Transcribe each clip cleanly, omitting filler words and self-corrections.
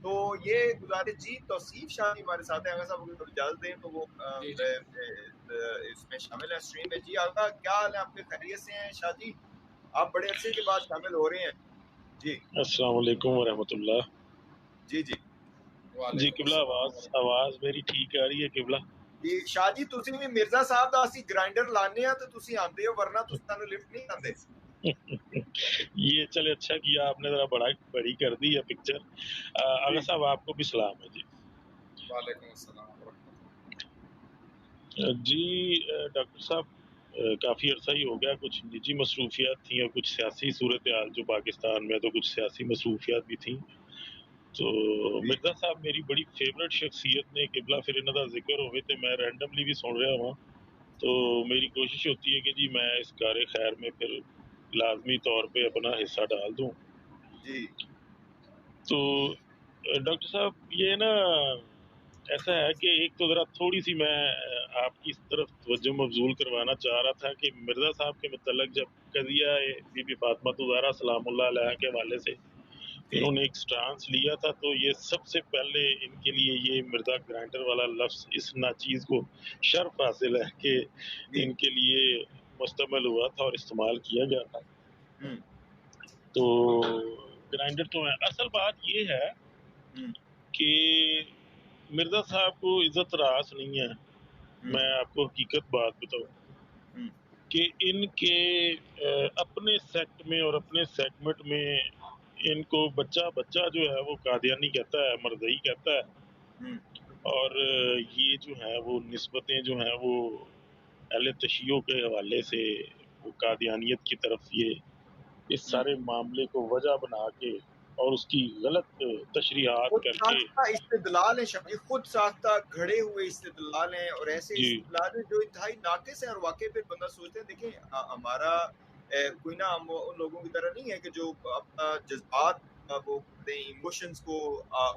تو یہ گزارش جی توصیف شاہ ہمارے ساتھ ہیں، اگر صاحب اگر اجازت دیں تو وہ اس میں شامل ہے اسٹریم میں. جی آغا کیا حال ہے آپ کے، خیریت سے ہیں شاہ جی؟ آپ بڑے عرصے کے بعد شامل ہو رہے ہیں. جی السلام علیکم ورحمۃ اللہ. جی جی جی قبلہ آواز میری ٹھیک آ رہی ہے قبلہ؟ جی شاہ جی تسی بھی مرزا صاحب دا اسی گرائنڈر لانے ہیں تو تسی آندے ہو، ورنہ تسی سانو لفٹ نہیں آندے. یہ چلے اچھا کیا آپ نے ذرا بڑی کر دی ہے پکچر. آغا صاحب آپ کو بھی سلام ہے. جی وعلیکم السلام ورحمۃ اللہ. جی ڈاکٹر صاحب کافی عرصہ ہی ہو گیا، کچھ نجی مصروفیات تھیں اور کچھ سیاسی صورتحال جو پاکستان میں، تو کچھ سیاسی مصروفیات بھی تھیں. تو مرزا صاحب میری بڑی فیورٹ شخصیت نے قبلہ پھر انہوں کا ذکر ہوئے تو میں رینڈملی بھی سن رہا ہوں، تو میری کوشش ہوتی ہے کہ جی میں اس کار خیر میں پھر لازمی طور پہ اپنا حصہ ڈال دوں. جی تو ڈاکٹر صاحب یہ نا ایسا ہے کہ ایک تو ذرا تھوڑی سی میں آپ کی اس طرف توجہ مبذول کروانا چاہ رہا تھا کہ مرزا صاحب کے متعلق جب قضیہ بی بی فاطمہ زہرا سلام اللہ علیہ کے حوالے سے انہوں نے ایک سٹانس لیا تھا، تو یہ سب سے پہلے ان کے لیے یہ مرزا گرائنڈر والا لفظ اس ناچیز کو شرف حاصل ہے کہ ان کے لیے مستعمل ہوا تھا اور استعمال کیا گیا تھا. تو گرائنڈر تو ہے. اصل بات یہ ہے کہ مرزا صاحب کو عزت راس نہیں ہے. میں آپ کو حقیقت بات بتاؤں کہ ان کے اپنے سیکٹ میں اور اپنے سیگمنٹ میں ان کو بچہ جو ہے وہ قادیانی کہتا ہے، مرزئی کہتا ہے، اور یہ جو ہے وہ نسبتیں جو ہیں وہ اہل تشیع کے حوالے سے وہ قادیانیت کی طرف یہ اس سارے معاملے کو وجہ بنا کے اور اس کی غلط تشریحات خود کر کے ساختہ استدلال ہیں شاہ جی، خود ساختہ گھڑے ہوئے استدلال ہیں، اور ایسے جی استدلال ہیں جو انتہائی ناقص ہیں. اور واقعی پھر بندہ سوچتے ہیں دیکھیں ہمارا کوئی نہ ہم ان لوگوں کی طرح نہیں ہے کہ جو اپنا جذبات وہ ایموشنز کو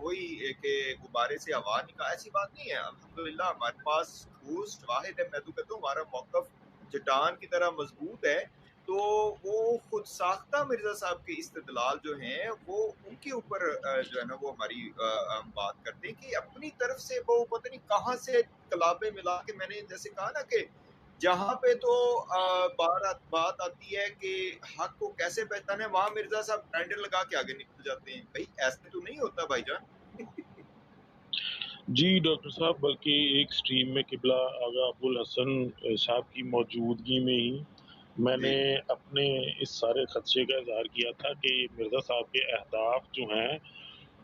وہی کہ غبارے سے ہوا نکال، ایسی بات نہیں ہے. الحمدللہ ہمارے پاس ٹھوس واحد ہے. میں تو کہتا ہوں ہمارا موقف چٹان کی طرح مضبوط ہے. تو وہ خود ساختہ مرزا صاحب کے استدلال جو ہیں وہ ان کے اوپر جو ہے نا وہ ہماری ہم بات کرتے ہیں کہ اپنی طرف سے وہ پتہ نہیں کہاں سے کلابیں ملا کے، میں نے جیسے کہا نا کہ جہاں پہ تو بات آتی ہے کہ حق کو کیسے پہچانے، وہاں مرزا صاحب گرائنڈر لگا کے آگے نکل جاتے ہیں. بھائی ایسے تو نہیں ہوتا بھائی جان. جی ڈاکٹر صاحب، بلکہ ایک سٹریم میں قبلہ آغا ابو الحسن صاحب کی موجودگی میں ہی میں نے اپنے اس سارے خدشے کا اظہار کیا تھا کہ مرزا صاحب کے اہداف جو ہیں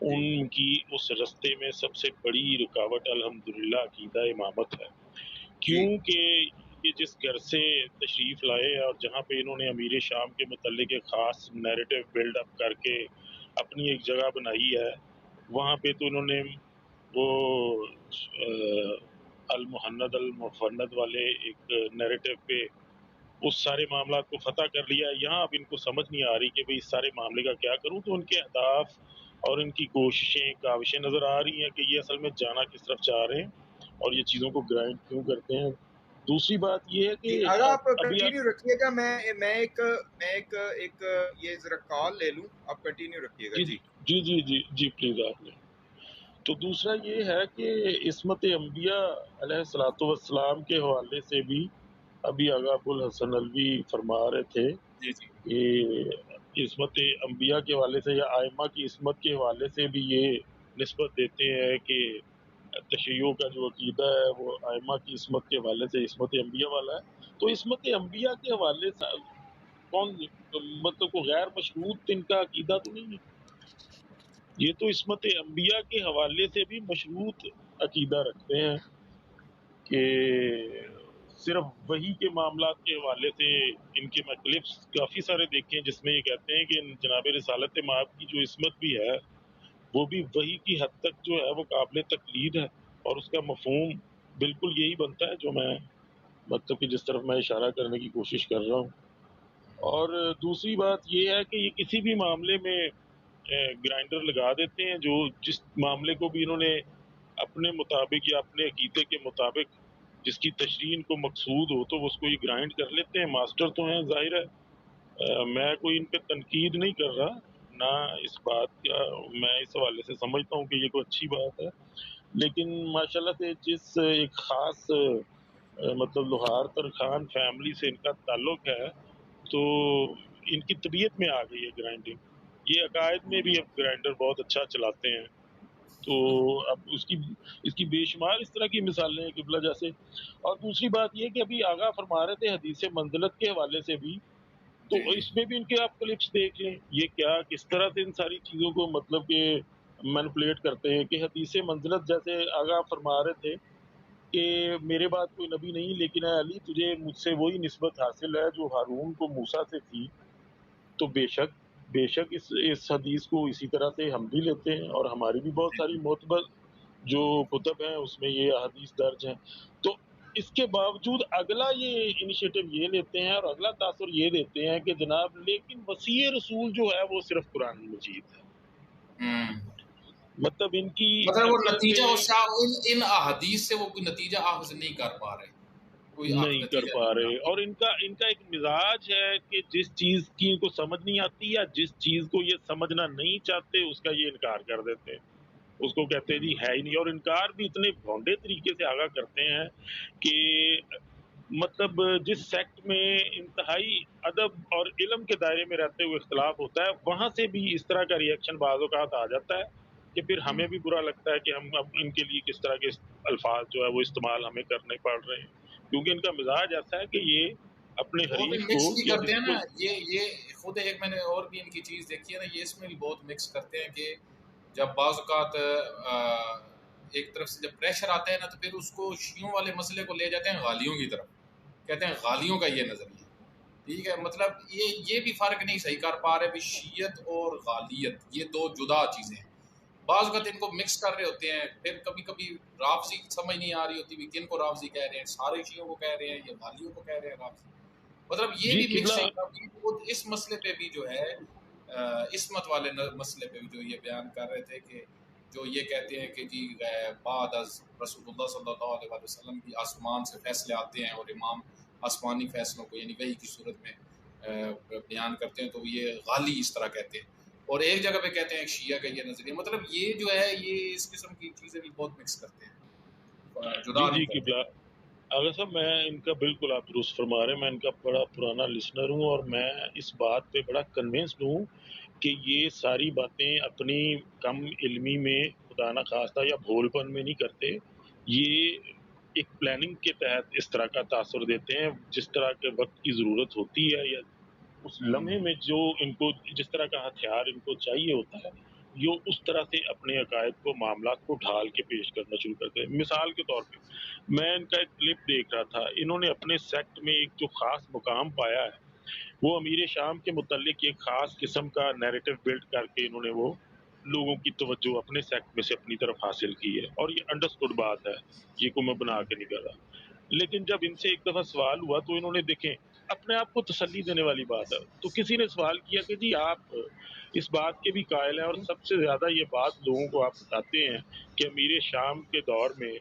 ان کی اس رستے میں سب سے بڑی رکاوٹ الحمدللہ عقیدہ امامت ہے. کیونکہ یہ جس گھر سے تشریف لائے اور جہاں پہ انہوں نے امیر شام کے متعلق ایک خاص نیریٹو بلڈ اپ کر کے اپنی ایک جگہ بنائی ہے، وہاں پہ تو انہوں نے وہ المحند المفند والے ایک نیریٹو پہ اس سارے معاملات کو فتح کر لیا. یہاں اب ان کو سمجھ نہیں آ رہی کہ بھئی اس سارے معاملے کا کیا کروں. تو ان کے اہداف اور ان کی کوششیں کاوشیں نظر آ رہی ہیں کہ یہ اصل میں جانا کس طرف چاہ رہے ہیں اور یہ چیزوں کو گرائنڈ کیوں کرتے ہیں. دوسری بات یہ ہے کہ اگر آپ ابھی کنٹینیو رکھیے گا، میں ایک یہ ذرا کال لے لوں، آپ کنٹینیو رکھیے گا. جی جی جی جی جی پلیز آپ نے. تو دوسرا یہ ہے کہ عصمت انبیاء علیہ الصلوۃ والسلام کے حوالے سے بھی ابھی آغا ابو الحسن الوی فرما رہے تھے کہ عصمت انبیاء کے حوالے سے یا ائمہ کی عصمت کے حوالے سے بھی یہ نسبت دیتے ہیں کہ تشیع کا جو عقیدہ ہے وہ ائمہ کی عصمت کے حوالے سے عصمت انبیاء والا ہے. تو عصمت انبیاء کے حوالے سے کون مطلب کو غیر مشروط ان کا عقیدہ تو نہیں ہے. یہ تو عصمت انبیاء کے حوالے سے بھی مشروط عقیدہ رکھتے ہیں کہ صرف وحی کے معاملات کے حوالے سے ان کے میں کلپس کافی سارے دیکھے ہیں جس میں یہ کہتے ہیں کہ جناب رسالت مآب کی جو عصمت بھی ہے وہ بھی وحی کی حد تک جو ہے وہ قابل تقلید ہے، اور اس کا مفہوم بالکل یہی بنتا ہے جو میں مطلب کہ جس طرف میں اشارہ کرنے کی کوشش کر رہا ہوں. اور دوسری بات یہ ہے کہ یہ کسی بھی معاملے میں گرائنڈر لگا دیتے ہیں، جو جس معاملے کو بھی انہوں نے اپنے مطابق یا اپنے عقیدے کے مطابق جس کی تشریح کو مقصود ہو تو اس کو یہ گرائنڈ کر لیتے ہیں. ماسٹر تو ہیں ظاہر ہے، میں کوئی ان پہ تنقید نہیں کر رہا، نہ اس بات کا میں اس حوالے سے سمجھتا ہوں کہ یہ کوئی اچھی بات ہے، لیکن ماشاءاللہ سے جس ایک خاص مطلب لوہار تر خان فیملی سے ان کا تعلق ہے، تو ان کی طبیعت میں آ گئی ہے گرائنڈنگ، یہ عقائد میں بھی اب گرائنڈر بہت اچھا چلاتے ہیں، تو اب اس کی بے شمار اس طرح کی مثالیں ہیں قبلہ جیسے۔ اور دوسری بات یہ کہ ابھی آغا فرما رہے تھے حدیث منزلت کے حوالے سے بھی، تو اس میں بھی ان کے آپ کلپس دیکھ لیں، یہ کیا کس طرح سے ان ساری چیزوں کو مطلب کہ مینپولیٹ کرتے ہیں کہ حدیث منزلت جیسے آغا فرما رہے تھے کہ میرے بعد کوئی نبی نہیں، لیکن اے علی تجھے مجھ سے وہی نسبت حاصل ہے جو ہارون کو موسیٰ سے تھی، تو بے شک اس حدیث کو اسی طرح سے ہم بھی لیتے ہیں، اور ہماری بھی بہت ساری معتبر جو کتب ہیں اس میں یہ احادیث درج ہیں۔ تو اس کے باوجود اگلا یہ انیشیٹو یہ لیتے ہیں اور اگلا تاثر یہ دیتے ہیں کہ جناب لیکن وسیع رسول جو ہے وہ صرف قرآن مجید ہے، مطلب ان کی مطلب وہ اصل نتیجہ میں ان احادیث سے وہ کوئی نتیجہ اخذ نہیں کر پا رہے، کوئی نہیں کر نتیجہ پا نہیں رہے، نکال اور ان کا ایک مزاج ہے کہ جس چیز کی ان کو سمجھ نہیں آتی یا جس چیز کو یہ سمجھنا نہیں چاہتے اس کا یہ انکار کر دیتے ہیں، اس کو کہتے ہیں جی ہے ہی نہیں، اور انکار بھی اتنے بھونڈے طریقے سے آگاہ کرتے ہیں کہ مطلب جس سیکٹ میں انتہائی ادب اور علم کے دائرے میں رہتے ہوئے اختلاف ہوتا ہے وہاں سے بھی اس طرح کا ریئیکشن بعض اوقات آ جاتا ہے کہ پھر ہمیں بھی برا لگتا ہے کہ ہم اب ان کے لیے کس طرح کے الفاظ جو ہے وہ استعمال ہمیں کرنے پڑ رہے ہیں، کیونکہ ان کا مزاج ایسا ہے کہ یہ اپنے وہ بھی حریف کو مکس بھی یا کرتے جس ہیں نا، کو یہ خود ایک میں نے اور بھی ان کی چیز دیکھی ہے نا، یہ اس میں بھی بہت مکس کرتے ہیں کہ جب بعض اوقات ایک طرف سے جب پریشر آتا ہے نا تو پھر اس کو شیعوں والے مسئلے کو لے جاتے ہیں غالیوں کی طرف، کہتے ہیں غالیوں کا یہ نظریہ، ٹھیک ہے، مطلب یہ بھی فرق نہیں صحیح کر پا رہے بھی شیعت اور غالیت یہ دو جدا چیزیں ہیں، بعض اوقات ان کو مکس کر رہے ہوتے ہیں، پھر کبھی کبھی رافضی سمجھ نہیں آ رہی ہوتی بھی کن کو رافضی کہہ رہے ہیں، سارے شیعوں کو کہہ رہے ہیں یا غالیوں کو کہہ رہے ہیں رافضی، مطلب یہ جی بھی قبلہ مکسنگ ابھی خود اس مسئلے پہ بھی جو ہے عصمت والے مسئلے پہ بھی جو یہ بیان کر رہے تھے کہ جو یہ کہتے ہیں کہ جی بعد از رسول اللہ صلی اللہ علیہ وسلم کی آسمان سے فیصلے آتے ہیں اور امام آسمانی فیصلوں کو یعنی وحی کی صورت میں بیان کرتے ہیں، تو یہ غالی اس طرح کہتے ہیں، اور ایک جگہ پہ کہتے ہیں شیعہ کا یہ نظریہ، مطلب یہ جو ہے یہ اس قسم کی چیزیں بھی بہت مکس کرتے ہیں، جدا نہیں جی کرتے۔ قبلہ اگر صاحب میں ان کا بالکل آپ درست فرما رہے ہیں، میں ان کا بڑا پرانا لسنر ہوں اور میں اس بات پہ بڑا کنونسڈ ہوں کہ یہ ساری باتیں اپنی کم علمی میں خدا نہ خواستہ یا بھول پن میں نہیں کرتے، یہ ایک پلاننگ کے تحت اس طرح کا تاثر دیتے ہیں، جس طرح کے وقت کی ضرورت ہوتی ہے یا اس لمحے میں جو ان کو جس طرح کا ہتھیار ان کو چاہیے ہوتا ہے یہ اس طرح سے اپنے عقائد کو معاملات کو ڈھال کے پیش کرنا شروع کرتے ہیں۔ مثال کے طور پہ میں ان کا ایک کلپ دیکھ رہا تھا، انہوں نے اپنے سیکٹ میں ایک جو خاص مقام پایا ہے وہ امیر شام کے متعلق ایک خاص قسم کا نیریٹو بلڈ کر کے انہوں نے وہ لوگوں کی توجہ اپنے سیکٹ میں سے اپنی طرف حاصل کی ہے، اور یہ انڈرسٹوڈ بات ہے، یہ کو میں بنا کے نہیں کر رہا، لیکن جب ان سے ایک دفعہ سوال ہوا تو انہوں نے دیکھیں اپنے آپ کو تسلی دینے والی بات ہے، تو کسی نے سوال کیا کہ جی آپ اس بات کے بھی قائل ہیں اور سب سے زیادہ یہ بات لوگوں کو آپ بتاتے ہیں کہ امیر شام کے دور میں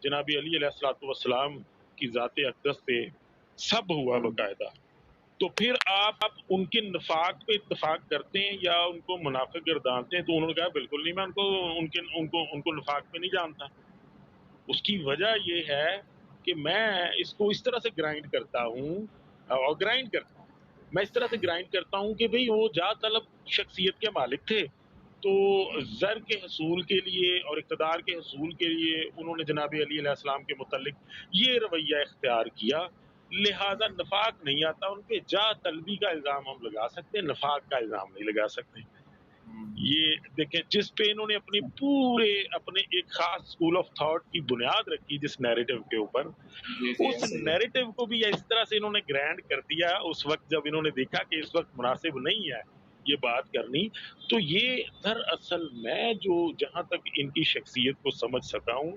جناب علی علیہ الصلوۃ والسلام کی ذات اقدس پہ سب ہوا باقاعدہ، تو پھر آپ ان کے نفاق پہ اتفاق کرتے ہیں یا ان کو منافق گردانتے ہیں؟ تو انہوں نے کہا بالکل نہیں، میں ان کو نفاق پہ نہیں جانتا، اس کی وجہ یہ ہے کہ میں اس کو اس طرح سے گرائنڈ کرتا ہوں، اور گرائنڈ کرتا ہوں میں اس طرح سے گرائنڈ کرتا ہوں کہ بھئی وہ جا طلب شخصیت کے مالک تھے، تو زر کے حصول کے لیے اور اقتدار کے حصول کے لیے انہوں نے جناب علی علیہ السلام کے متعلق یہ رویہ اختیار کیا، لہذا نفاق نہیں آتا ان پہ، جا طلبی کا الزام ہم لگا سکتے ہیں، نفاق کا الزام نہیں لگا سکتے۔ یہ دیکھیں جس پہ انہوں نے اپنے ایک خاص اسکول آف تھاٹ کی بنیاد رکھی جس نیریٹو کے اوپر، جی جی اس ایسے ہی ہے۔ نیریٹو کو بھی اس طرح سے انہوں نے گرینڈ کر دیا اس وقت جب انہوں نے دیکھا کہ اس وقت مناسب نہیں ہے یہ بات کرنی، تو یہ دراصل میں جو جہاں تک ان کی شخصیت کو سمجھ سکا ہوں،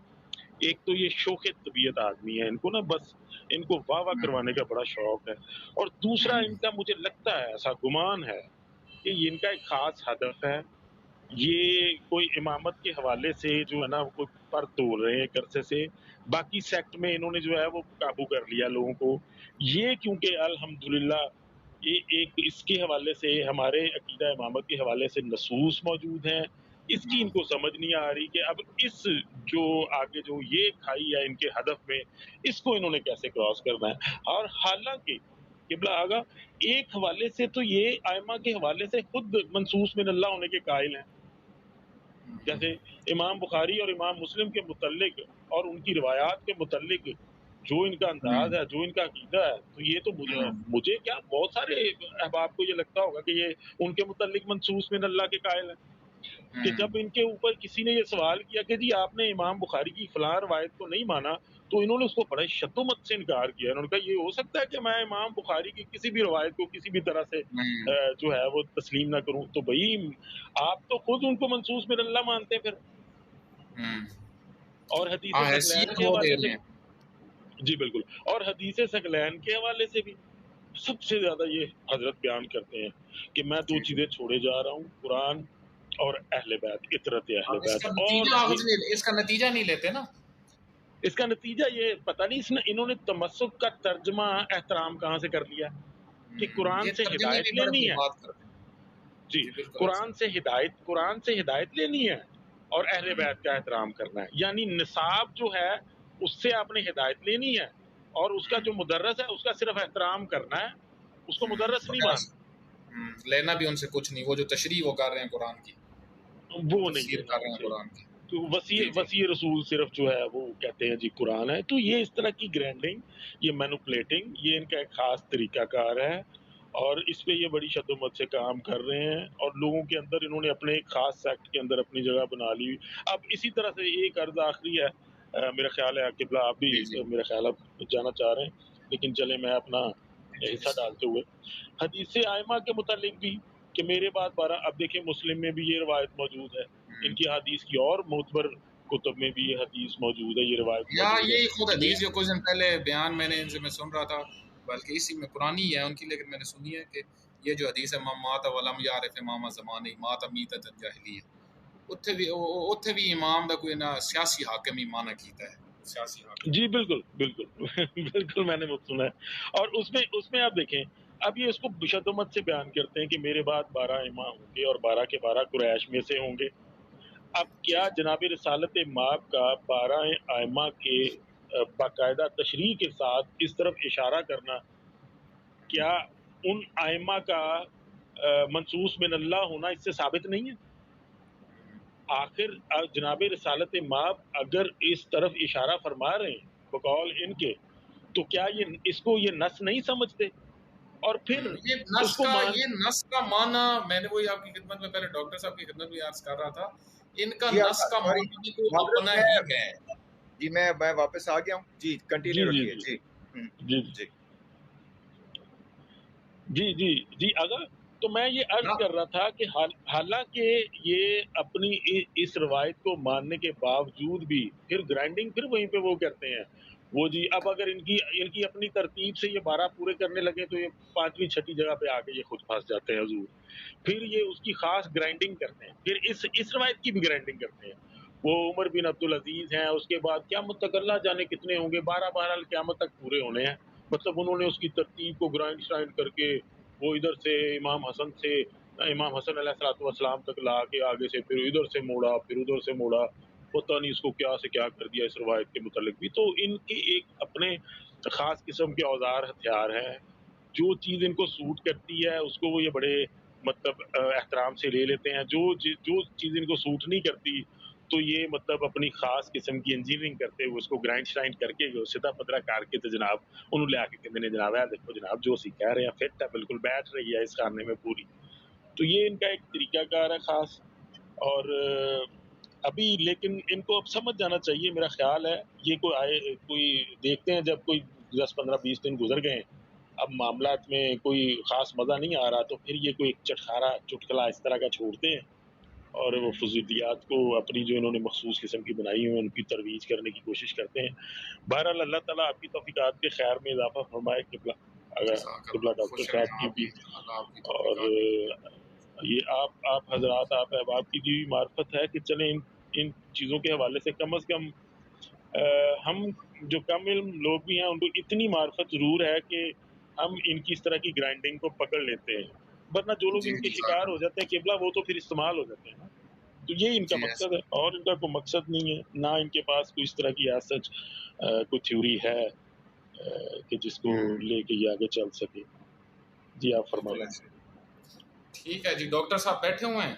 ایک تو یہ شوخ طبیعت آدمی ہے، ان کو نا بس ان کو واہ واہ کروانے کا بڑا شوق ہے، اور دوسرا ان کا مجھے لگتا ہے ایسا گمان ہے کہ ان کا ایک خاص ہدف ہے، یہ کوئی امامت کے حوالے سے جو ہے نا کوئی پر تول رہے ہیں ایک عرصے سے، باقی سیکٹ میں انہوں نے جو ہے وہ قابو کر لیا لوگوں کو، یہ کیونکہ الحمدللہ ایک اس کے حوالے سے ہمارے عقیدہ امامت کے حوالے سے نصوص موجود ہیں، اس کی ان کو سمجھ نہیں آ رہی کہ اب اس جو آگے جو یہ کھائی ہے ان کے ہدف میں، اس کو انہوں نے کیسے کراس کرنا ہے۔ اور حالانکہ قبلہ آگا ایک حوالے سے تو یہ ائمہ کے حوالے سے خود منصوص من اللہ ہونے کے قائل ہیں، جیسے امام بخاری اور امام مسلم کے متعلق اور ان کی روایات کے متعلق جو ان کا انداز ہے، جو ان کا عقیدہ ہے، تو یہ تو مجھے کیا بہت سارے احباب کو یہ لگتا ہوگا کہ یہ ان کے متعلق منصوص من اللہ کے قائل ہیں، کہ جب ان کے اوپر کسی نے یہ سوال کیا کہ جی آپ نے امام بخاری کی فلاں روایت کو نہیں مانا، تو انہوں نے اس کو بڑے شدت سے انکار کیا۔ انہوں نے کہا یہ ہو سکتا ہے کہ میں امام بخاری کی کسی بھی روایت کو کسی بھی طرح سے جو ہے وہ تسلیم نہ کروں؟ تو بھائی آپ تو خود ان کو منصوص من اللہ مانتے ہیں پھر، اور حدیث ثقلین حیثیت کے وہ حوالے دے سے رہے ہیں۔ جی بالکل، اور حدیث ثقلین کے حوالے سے بھی سب سے زیادہ یہ حضرت بیان کرتے ہیں کہ میں دو چیزیں چھوڑے جا رہا ہوں، قرآن اور اہل بیت، اطرت اہل اس بیت۔ کا اور نتیجہ اس کا نتیجہ نہیں لیتے نا، اس کا نتیجہ یہ پتہ نہیں انہوں نے تمسک کا ترجمہ احترام کہاں سے کر لیا کہ قرآن یہ سے ترجمے ہدایت بھی فرق لینی کی ہے، بات کرتے ہیں۔ جی جی بالکل قرآن سے ہدایت لینی ہے اور اہل بیت کا احترام کرنا ہے، یعنی نصاب جو ہے اس سے آپ نے ہدایت لینی ہے اور اس کا جو مدرس ہے اس کا صرف احترام کرنا ہے، اس کو مدرس نہیں ماننا، لینا بھی ان سے کچھ نہیں، وہ جو تشریح وہ کر رہے ہیں قرآن کی، وہ نہیں تفسیر کر رہے لینا ہیں چاہیے۔ قرآن کی۔ تو جی جی وسیع رسول صرف جو ہے وہ کہتے ہیں جی قرآن ہے، تو یہ اس طرح کی گرینڈنگ، یہ مینوپلیٹنگ، یہ ان کا ایک خاص طریقہ کار ہے اور اس پہ یہ بڑی شدت سے کام کر رہے ہیں اور لوگوں کے اندر انہوں نے اپنے ایک خاص سیکٹ کے اندر اپنی جگہ بنا لی۔ اب اسی طرح سے ایک عرض آخری ہے، میرا خیال ہے قبلہ آپ بھی جی میرا خیال آپ جانا چاہ رہے ہیں، لیکن چلیں میں اپنا جی حصہ ڈالتے ہوئے حدیث ائمہ کے متعلق بھی کہ میرے بعد 12، اب دیکھیں مسلم میں بھی یہ روایت موجود ہے، ان کی حدیث کی اور معتبر کتب میں بھی یہ حدیث موجود ہے، یہ روایت یا موجود ہے۔ یہی خود حدیث جو کچھ دن پہلے بیان میں نے ان سے میں سن رہا تھا، بلکہ اسی میں پرانی ہے ان کی، لیکن میں نے سنی ہے کہ یہ جو حدیث ہے مات ولم یعرف امام زمانے مات میتۃ جاہلیہ، اتھے بھی امام دا کوئی نہ سیاسی حاکم ہی مانا کیتا ہے، سیاسی حاکم۔ جی بالکل بالکل بالکل میں نے وہ سنا ہے، اور اس میں آپ دیکھیں اب یہ اس کو بشدمت سے بیان کرتے ہیں کہ میرے بعد 12 امام ہوں گے اور 12 کے 12 قریش میں سے ہوں گے۔ اب جی کیا جناب رسالت مآب کا 12 ائمہ کے باقاعدہ تشریح کے ساتھ اس طرف اشارہ کرنا، کیا ان ائمہ کا منصوص من اللہ ہونا اس سے ثابت نہیں ہے؟ آخر جناب رسالت مآب اگر اس طرف اشارہ فرما رہے ہیں بقول ان کے، تو کیا یہ اس کو یہ نص نہیں سمجھتے؟ اور پھر یہ اس کو نص کا معنی میں نے وہی آپ کی خدمت میں پہلے ڈاکٹر صاحب کی خدمت میں عرض کر رہا تھا، ان کا جی نص کا سوری معنی بھی کوئی معذرت، اپنا ہی ہے۔ جی میں واپس آ گیا ہوں، جی جی کنٹینیو جی رکھیے۔ جی جی جی جی جی جی جی اگر تو میں یہ عرض کر رہا تھا کہ حالانکہ یہ اپنی اس روایت کو ماننے کے باوجود بھی پھر گرائنڈنگ پھر وہیں پہ وہ کرتے ہیں، وہ جی اب اگر ان کی اپنی ترتیب سے یہ 12 پورے کرنے لگے تو یہ 5ویں 6ٹھی جگہ پہ آ کے یہ خود پھنس جاتے ہیں حضور، پھر یہ اس کی خاص گرائنڈنگ کرتے ہیں، پھر اس روایت کی بھی گرائنڈنگ کرتے ہیں۔ وہ عمر بن عبدالعزیز ہیں، اس کے بعد قیامت تک اللہ جانے کتنے ہوں گے، 12 قیامت تک پورے ہونے ہیں، مطلب انہوں نے اس کی ترتیب کو گرائنڈ شرائنڈ کر کے وہ ادھر سے امام حسن علیہ الصلوۃ والسلام تک لا کے آگے سے پھر ادھر سے موڑا پھر ادھر سے موڑا، پتہ نہیں اس کو کیا سے کیا کر دیا اس روایت کے متعلق بھی۔ تو ان کی ایک اپنے خاص قسم کے اوزار ہتھیار ہیں، جو چیز ان کو سوٹ کرتی ہے اس کو وہ یہ بڑے مطلب احترام سے لے لیتے ہیں، جو چیز ان کو سوٹ نہیں کرتی تو یہ مطلب اپنی خاص قسم کی انجینئرنگ کرتے ہوئے اس کو گرائنڈ شرائنڈ کر کے سیدھا پترا کار کے تو جناب انہوں لے آ کے کہتے ہیں جناب ہے دیکھو جناب جو سی کہہ رہے ہیں فٹ ہے، بالکل بیٹھ رہی ہے اس خانے میں پوری۔ تو یہ ان کا ایک طریقہ کار ہے خاص، اور ابھی لیکن ان کو اب سمجھ جانا چاہیے، میرا خیال ہے یہ کوئی دیکھتے ہیں جب کوئی 10 15 20 دن گزر گئے اب معاملات میں کوئی خاص مزہ نہیں آ رہا تو پھر یہ کوئی چٹکلا اس طرح کا چھوڑتے ہیں اور وہ فضولیات کو اپنی جو انہوں نے مخصوص قسم کی بنائی ہوئی ان کی ترویج کرنے کی کوشش کرتے ہیں۔ بہرحال اللہ تعالیٰ آپ کی توفیقات کے خیر میں اضافہ فرمائے، قبلہ ڈاکٹر خوش صاحب رہیں کی آپ بھی، بھی، اللہ آپ کی اور توفیقات دے۔ یہ آپ حضرات آپ احباب کی بھی معرفت ہے کہ چلیں ان چیزوں کے حوالے سے کم از کم ہم جو کم علم لوگ بھی ہیں ان کو اتنی معرفت ضرور ہے کہ ہم ان کی اس طرح کی گرائنڈنگ کو پکڑ لیتے ہیں، ورنہ جو لوگ جی ان کے جی شکار ہو جاتے ہیں قبلہ وہ تو پھر استعمال ہو جاتے ہیں نا. تو یہ ان کا جی مقصد ہے، اور ان کا کوئی مقصد نہیں ہے، نہ ان کے پاس کوئی اس طرح کی ایز سچ کوئی تھیوری ہے کہ جس کو لے کے یہ آگے چل سکے. جی آپ بالکل فرمائیں. ایسے. ٹھیک ہے جی، ڈاکٹر صاحب بیٹھے ہوئے ہیں.